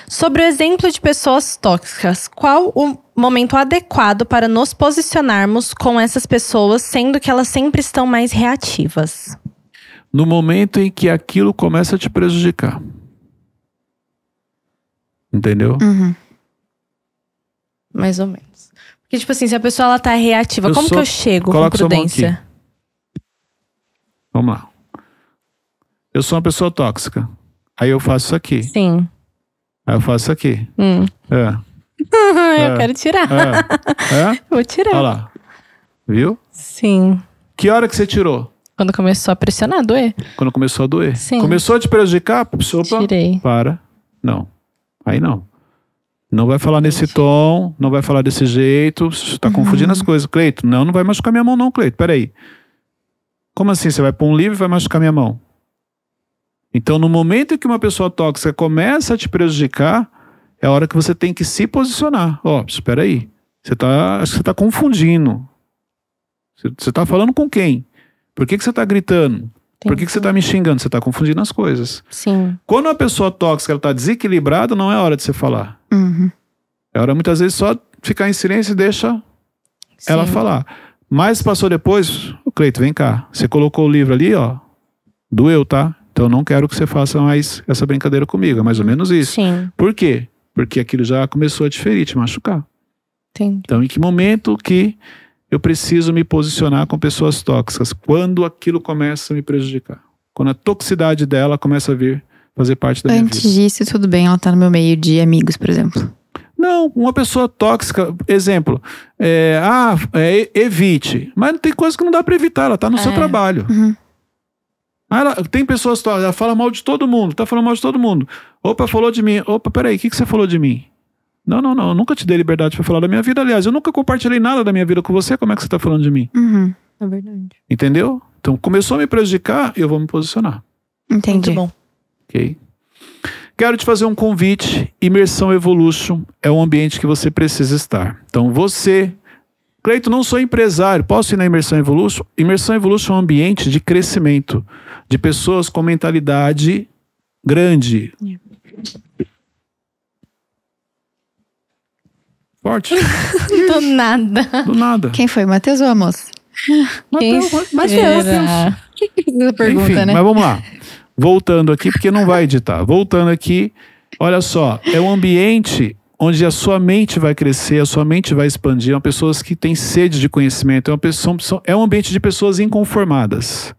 Sobre o exemplo de pessoas tóxicas, qual o momento adequado para nos posicionarmos com essas pessoas, sendo que elas sempre estão mais reativas? No momento em que aquilo começa a te prejudicar. Entendeu? Mais ou menos. Porque, tipo assim, se a pessoa ela tá reativa, como que eu chego com prudência? Vamos lá. Eu sou uma pessoa tóxica. Aí eu faço isso aqui. Sim. Aí eu faço isso aqui. Eu quero tirar. Vou tirar. Olha lá. Viu? Sim. Que hora que você tirou? Quando começou a pressionar, doer. Quando começou a doer? Sim. Começou a te prejudicar? Opa, tirei. Para. Não. Aí não. Não vai falar nesse tom, não vai falar desse jeito. Você tá confundindo as coisas. Cleiton, não vai machucar minha mão não, Cleiton. Peraí. Como assim? Você vai pôr um livro e vai machucar minha mão? Então, no momento em que uma pessoa tóxica começa a te prejudicar, é a hora que você tem que se posicionar. Espera aí. Acho que você tá confundindo. Você tá falando com quem? Por que você tá gritando? Por que você tá me xingando? Você tá confundindo as coisas. Sim. Quando uma pessoa tóxica ela tá desequilibrada, não é hora de você falar. É hora muitas vezes só ficar em silêncio e deixa ela falar. Mas passou depois, Cleiton, vem cá. Você colocou o livro ali, doeu, tá? Então eu não quero que você faça mais essa brincadeira comigo. É mais ou menos isso. Sim. Por quê? Porque aquilo já começou a te ferir, te machucar. Entendi. Então em que momento que eu preciso me posicionar com pessoas tóxicas? Quando aquilo começa a me prejudicar. Quando a toxicidade dela começa a vir fazer parte da minha vida. Antes disso, tudo bem, ela tá no meu meio de amigos, por exemplo. Não, uma pessoa tóxica, exemplo, evite. Mas tem coisa que não dá pra evitar, ela tá no seu trabalho. Tem pessoas tóxicas, ela fala mal de todo mundo, tá falando mal de todo mundo. Opa, falou de mim. Opa, peraí, o que você falou de mim? Não, eu nunca te dei liberdade para falar da minha vida. Aliás, eu nunca compartilhei nada da minha vida com você. Como é que você tá falando de mim? Uhum. É verdade. Entendeu? Então, começou a me prejudicar, eu vou me posicionar. Entendi. Muito bom. Ok? Quero te fazer um convite. Imersão Evolution é um ambiente que você precisa estar. Então, você... Cleito, não sou empresário. Posso ir na Imersão Evolution? Imersão Evolution é um ambiente de crescimento. De pessoas com mentalidade grande. Forte. Do nada. Do nada. Quem foi, Matheus ou a moça? Matheus. Essa pergunta, Enfim, né? mas vamos lá. Voltando aqui, porque não vai editar. Voltando aqui, olha só. É um ambiente onde a sua mente vai crescer, a sua mente vai expandir. São pessoas que têm sede de conhecimento. É um ambiente de pessoas inconformadas.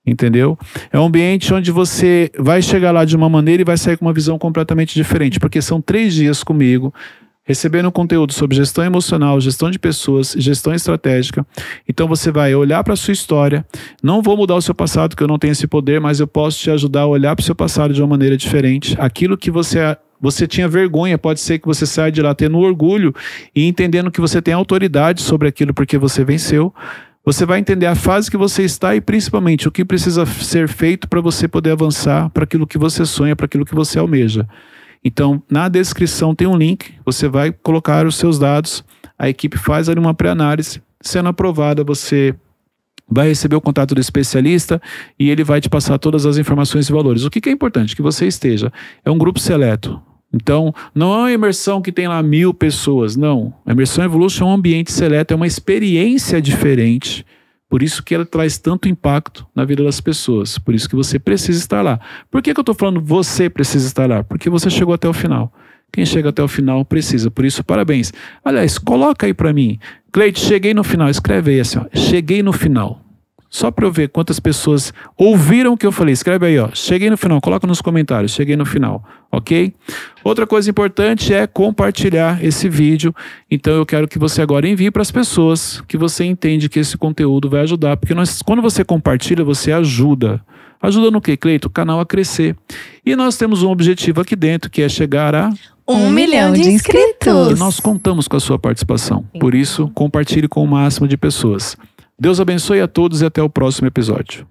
Entendeu? É um ambiente onde você vai chegar lá de uma maneira e vai sair com uma visão completamente diferente. Porque são 3 dias comigo, recebendo conteúdo sobre gestão emocional, gestão de pessoas, gestão estratégica. Então você vai olhar para a sua história. Não vou mudar o seu passado, porque eu não tenho esse poder, mas eu posso te ajudar a olhar para o seu passado de uma maneira diferente. Aquilo que você tinha vergonha, pode ser que você saia de lá tendo orgulho e entendendo que você tem autoridade sobre aquilo porque você venceu. Você vai entender a fase que você está e principalmente o que precisa ser feito para você poder avançar para aquilo que você sonha, para aquilo que você almeja. Então, na descrição tem um link, você vai colocar os seus dados, a equipe faz ali uma pré-análise, sendo aprovada, você vai receber o contato do especialista e ele vai te passar todas as informações e valores. O que é importante? Que você esteja. É um grupo seleto. Então, não é uma imersão que tem lá 1000 pessoas, não. A Imersão Evolution é um ambiente seleto, é uma experiência diferente. Por isso que ela traz tanto impacto na vida das pessoas. Por isso que você precisa estar lá. Por que eu estou falando você precisa estar lá? Porque você chegou até o final. Quem chega até o final precisa. Por isso, parabéns. Aliás, coloca aí para mim. Cleide, cheguei no final. Escreve aí assim, ó. Cheguei no final. Só para eu ver quantas pessoas ouviram o que eu falei. Escreve aí, ó. Cheguei no final. Coloca nos comentários. Cheguei no final. Ok? Outra coisa importante é compartilhar esse vídeo. Então eu quero que você agora envie para as pessoas que você entende que esse conteúdo vai ajudar. Porque quando você compartilha, você ajuda. Ajuda no quê, Cleito? O canal a crescer. E nós temos um objetivo aqui dentro, que é chegar a 1 milhão de inscritos. E nós contamos com a sua participação. Por isso, compartilhe com o máximo de pessoas. Deus abençoe a todos e até o próximo episódio.